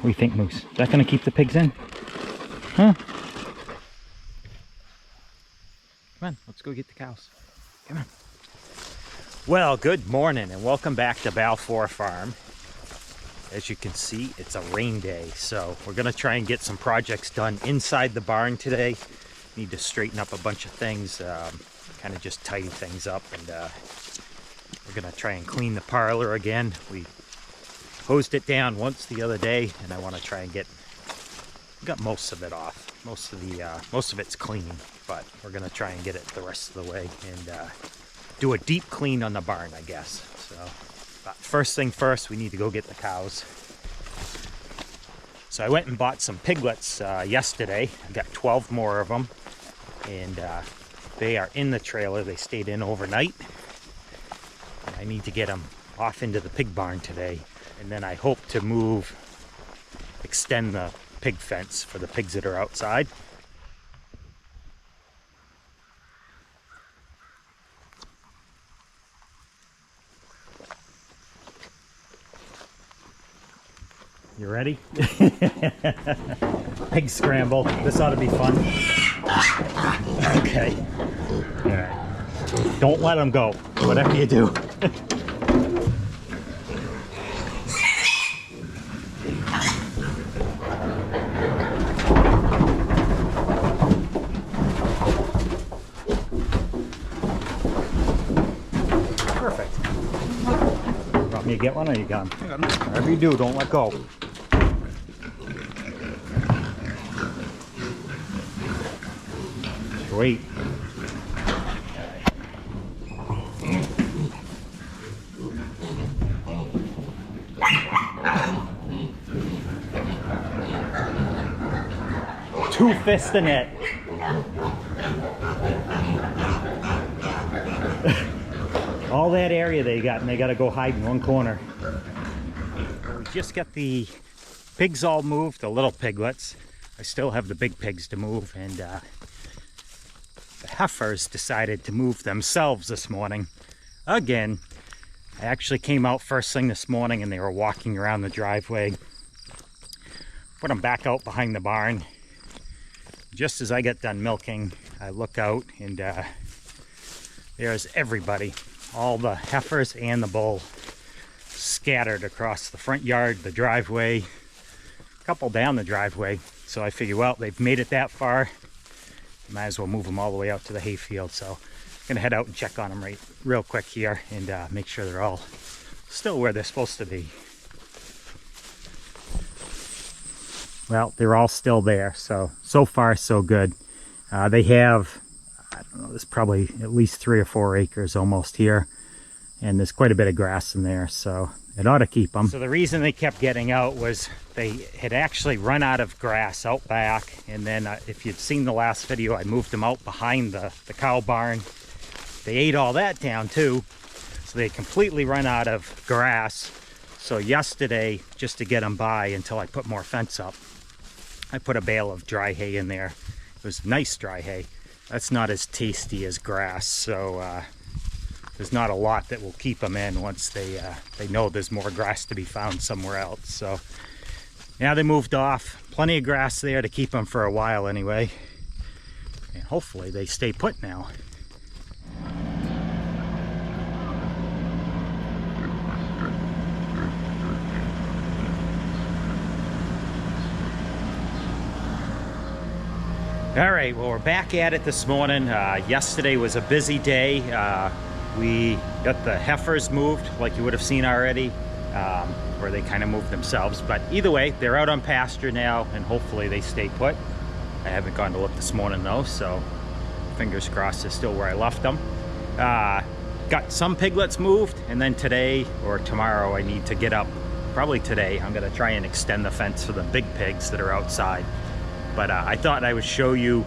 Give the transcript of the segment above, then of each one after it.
do you think, Moose? Is that going to keep the pigs in? Huh? Come on, let's go get the cows. Come on. Well, good morning and welcome back to Balfour Farm. As you can see, it's a rain day, so we're going to try and get some projects done inside the barn today. Need to straighten up a bunch of things, kind of just tidy things up, and we're going to try and clean the parlor again. We hosed it down once the other day, and I want to try and got most of it off. Most of it's clean, but we're going to try and get it the rest of the way and do a deep clean on the barn, I guess. So, but first thing first, we need to go get the cows. So I went and bought some piglets yesterday. I got 12 more of them, and they are in the trailer. They stayed in overnight. And I need to get them off into the pig barn today, and then I hope to extend the pig fence for the pigs that are outside. You ready? Pig scramble. This ought to be fun. Okay. All right. Don't let them go, whatever you do. Perfect. Want me to get one or you got them? Whatever you do, don't let go. Sweet. Two fists in it. All that area they got, and they got to go hide in one corner. We just got the pigs all moved, the little piglets. I still have the big pigs to move, and the heifers decided to move themselves this morning. Again, I actually came out first thing this morning and they were walking around the driveway. Put them back out behind the barn. Just as I get done milking, I look out and there's everybody. All the heifers and the bull scattered across the front yard, the driveway, a couple down the driveway. So I figure, well, they've made it that far. Might as well move them all the way out to the hayfield. So I'm gonna head out and check on them real quick here and make sure they're all still where they're supposed to be. Well, they're all still there. So far so good. They have, I don't know, there's probably at least 3 or 4 acres almost here, and there's quite a bit of grass in there, so it ought to keep them. So the reason they kept getting out was they had actually run out of grass out back, and then if you'd seen the last video, I moved them out behind the cow barn. They ate all that down too, so they completely run out of grass. So yesterday, just to get them by until I put more fence up, I put a bale of dry hay in there. It was nice dry hay. That's not as tasty as grass, so there's not a lot that will keep them in once they know there's more grass to be found somewhere else. So yeah, they moved off. Plenty of grass there to keep them for a while anyway, and hopefully they stay put now. All right, well, we're back at it this morning. Yesterday was a busy day. We got the heifers moved, like you would have seen already, or they kind of moved themselves. But either way, they're out on pasture now, and hopefully they stay put. I haven't gone to look this morning though, so fingers crossed they're still where I left them. Got some piglets moved, and then today or tomorrow I need to get up. Probably today, I'm gonna try and extend the fence for the big pigs that are outside. But I thought I would show you,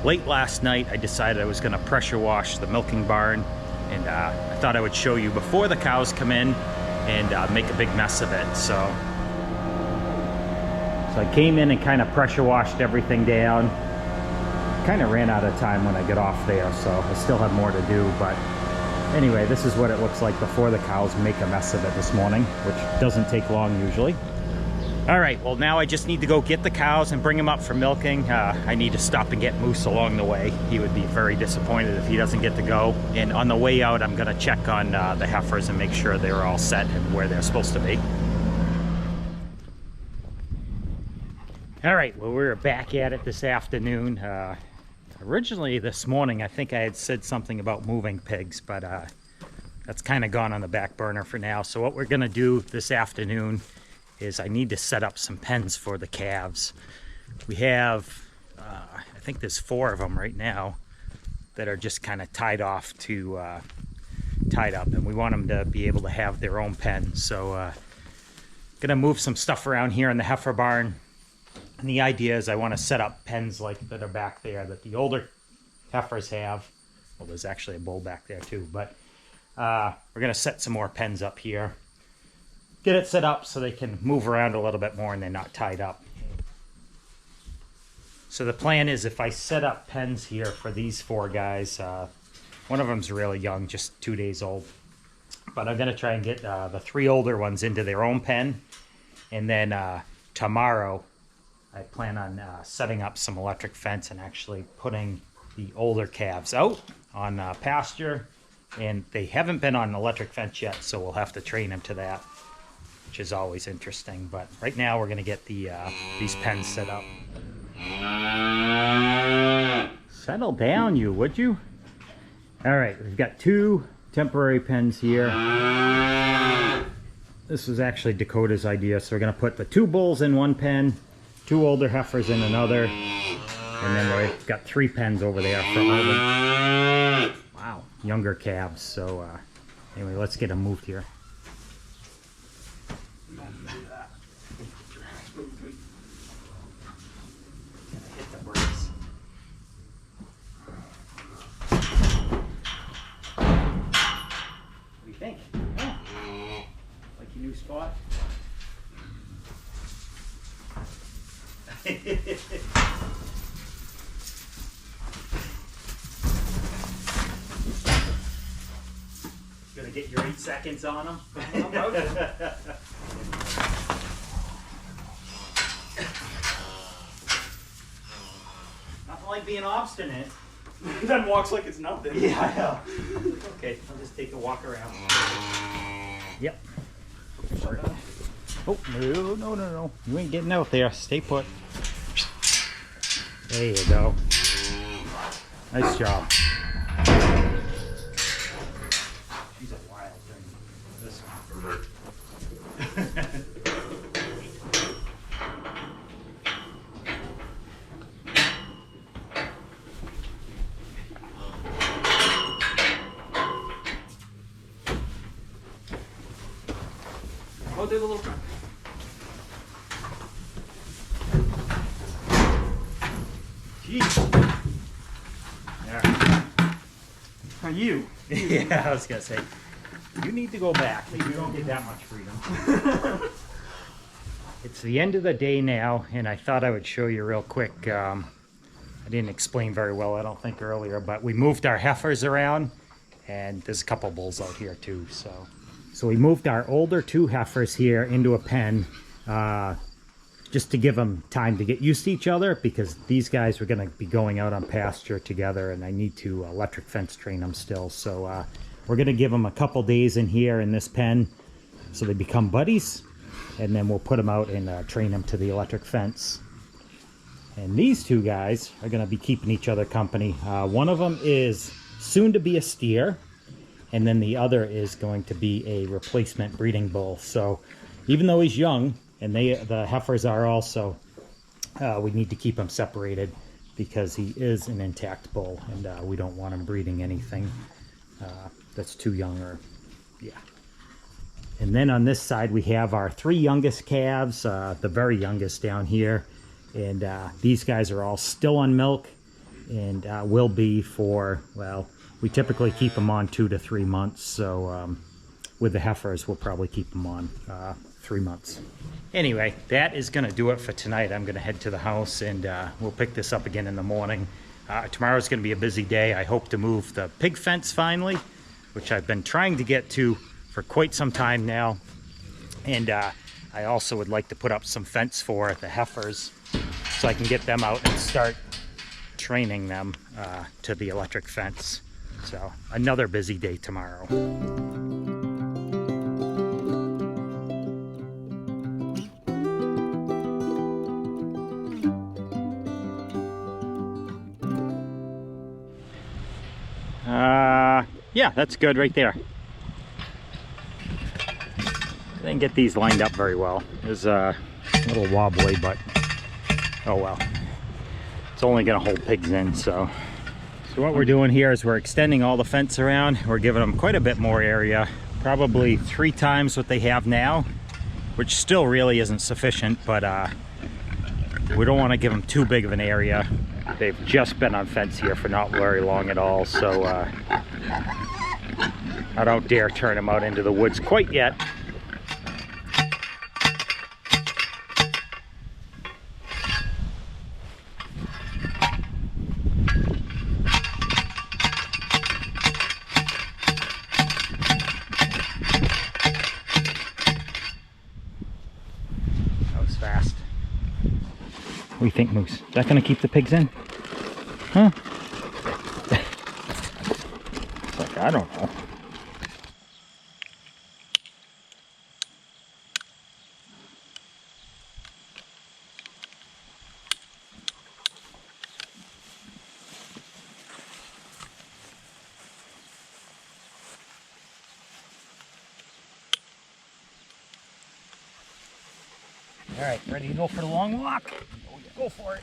late last night I decided I was going to pressure wash the milking barn, and I thought I would show you before the cows come in and make a big mess of it. So I came in and kind of pressure washed everything down. Kind of ran out of time when I get off there, so I still have more to do. But anyway, this is what it looks like before the cows make a mess of it this morning, which doesn't take long usually. All right, well now I just need to go get the cows and bring them up for milking. I need to stop and get Moose along the way. He would be very disappointed if he doesn't get to go. And on the way out, I'm gonna check on the heifers and make sure they're all set and where they're supposed to be. All right, well we're back at it this afternoon. Originally this morning, I think I had said something about moving pigs, but that's kind of gone on the back burner for now. So what we're gonna do this afternoon is I need to set up some pens for the calves. We have, I think there's 4 of them right now that are just kind of tied off to, tied up, and we want them to be able to have their own pen. So gonna move some stuff around here in the heifer barn. And the idea is I want to set up pens like that are back there that the older heifers have. Well, there's actually a bull back there too, but we're gonna set some more pens up here. Get it set up so they can move around a little bit more and they're not tied up. So the plan is if I set up pens here for these 4 guys, one of them's really young, just 2 days old. But I'm gonna try and get the 3 older ones into their own pen. And then tomorrow, I plan on setting up some electric fence and actually putting the older calves out on pasture. And they haven't been on electric fence yet, so we'll have to train them to that, which is always interesting. But right now we're gonna get the these pens set up. Settle down, you, would you? All right, we've got 2 temporary pens here. This was actually Dakota's idea, so we're gonna put the 2 bulls in one pen, 2 older heifers in another, and then we've got 3 pens over there for all the younger calves. So anyway, let's get them moved here. Hit the brakes. What do you think? Yeah. Like your new spot? Gonna get your 8 seconds on them? Nothing like being obstinate. Then walks like it's nothing. Yeah, I know. Okay, I'll just take a walk around. Yep. Oh, no. You ain't getting out there. Stay put. There you go. Nice job. She's a wild thing. This one. Oh, there's a little. Jeez. There. Are you? Yeah, I was gonna say, you need to go back. You don't get that much freedom. It's the end of the day now, and I thought I would show you real quick. I didn't explain very well, I don't think, earlier, but we moved our heifers around, and there's a couple bulls out here too. So we moved our older 2 heifers here into a pen, just to give them time to get used to each other, because these guys were going to be going out on pasture together, and I need to electric fence train them still. So we're going to give them a couple days in here in this pen so they become buddies, and then we'll put them out and train them to the electric fence. And these 2 guys are going to be keeping each other company. One of them is soon to be a steer, and then the other is going to be a replacement breeding bull. So even though he's young, and the heifers are also, we need to keep him separated because he is an intact bull, and we don't want him breeding anything that's too young, or yeah. And then on this side we have our 3 youngest calves, the very youngest down here, and these guys are all still on milk, and will be for, well, we typically keep them on 2 to 3 months. So with the heifers we'll probably keep them on 3 months. Anyway, that is going to do it for tonight. I'm going to head to the house, and we'll pick this up again in the morning. Tomorrow's going to be a busy day. I hope to move the pig fence finally, which I've been trying to get to for quite some time now. And I also would like to put up some fence for the heifers so I can get them out and start training them to the electric fence. So another busy day tomorrow. Yeah, that's good right there. I didn't get these lined up very well. It was a little wobbly, but oh well. It's only gonna hold pigs in, so. So what we're doing here is we're extending all the fence around. We're giving them quite a bit more area, probably 3 times what they have now, which still really isn't sufficient, but we don't want to give them too big of an area. They've just been on fence here for not very long at all, so I don't dare turn them out into the woods quite yet. That was fast. What do you think, Moose? Is that going to keep the pigs in? Huh? It's like, I don't know. All right, ready to go for the long walk? Go for it.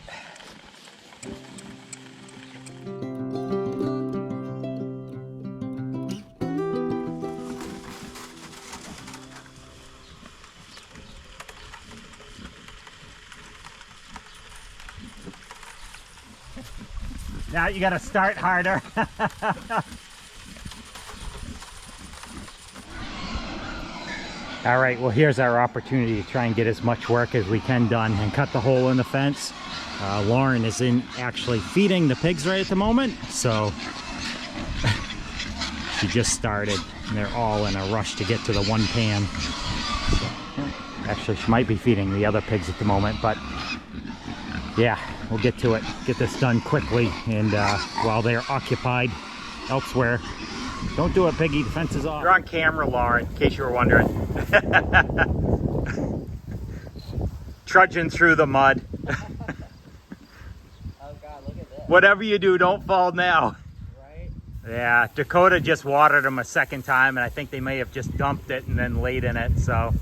Now you gotta start harder. All right, well, here's our opportunity to try and get as much work as we can done and cut the hole in the fence. Lauren isn't actually feeding the pigs right at the moment, so she just started and they're all in a rush to get to the one pan. So, actually, she might be feeding the other pigs at the moment, but yeah, we'll get to it, get this done quickly, and while they're occupied elsewhere. Don't do it, Piggy, the fence is off. You're on camera, Lauren, in case you were wondering. Trudging through the mud. Oh God, look at this. Whatever you do, don't fall now. Right? Yeah, Dakota just watered them a second time, and I think they may have just dumped it and then laid in it, so.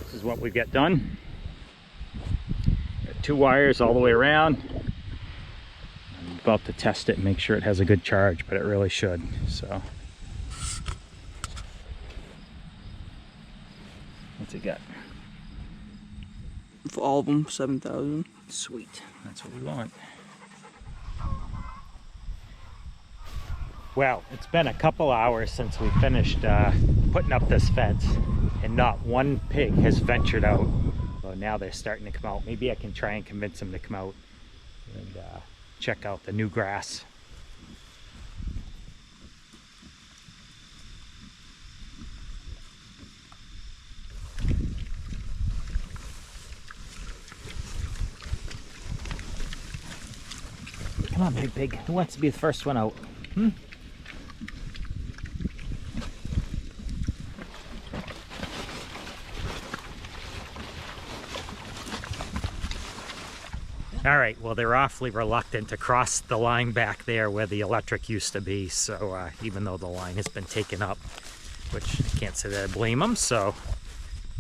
This is what we've got done. Got 2 wires all the way around. I'm about to test it and make sure it has a good charge, but it really should, so. What's it got? For all of them, 7,000. Sweet, that's what we want. Well, it's been a couple hours since we finished putting up this fence, and not one pig has ventured out. Well, now they're starting to come out. Maybe I can try and convince them to come out and check out the new grass. Come on, big pig. Who wants to be the first one out? All right, well, they're awfully reluctant to cross the line back there where the electric used to be, so even though the line has been taken up, which I can't say that I blame them, so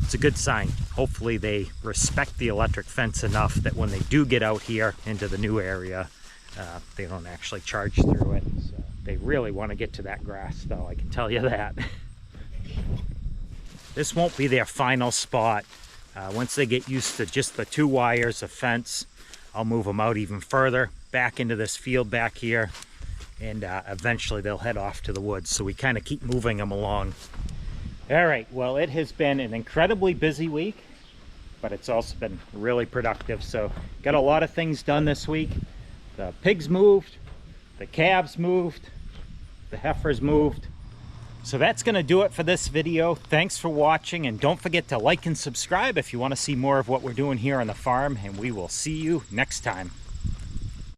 it's a good sign. Hopefully they respect the electric fence enough that when they do get out here into the new area, they don't actually charge through it. So they really want to get to that grass, though, I can tell you that. This won't be their final spot. Once they get used to just the 2 wires of fence, I'll move them out even further, back into this field back here, and eventually they'll head off to the woods. So we kind of keep moving them along. All right, well, it has been an incredibly busy week, but it's also been really productive. So got a lot of things done this week. The pigs moved, the calves moved, the heifers moved, So that's going to do it for this video. Thanks for watching, and don't forget to like and subscribe if you want to see more of what we're doing here on the farm, and we will see you next time.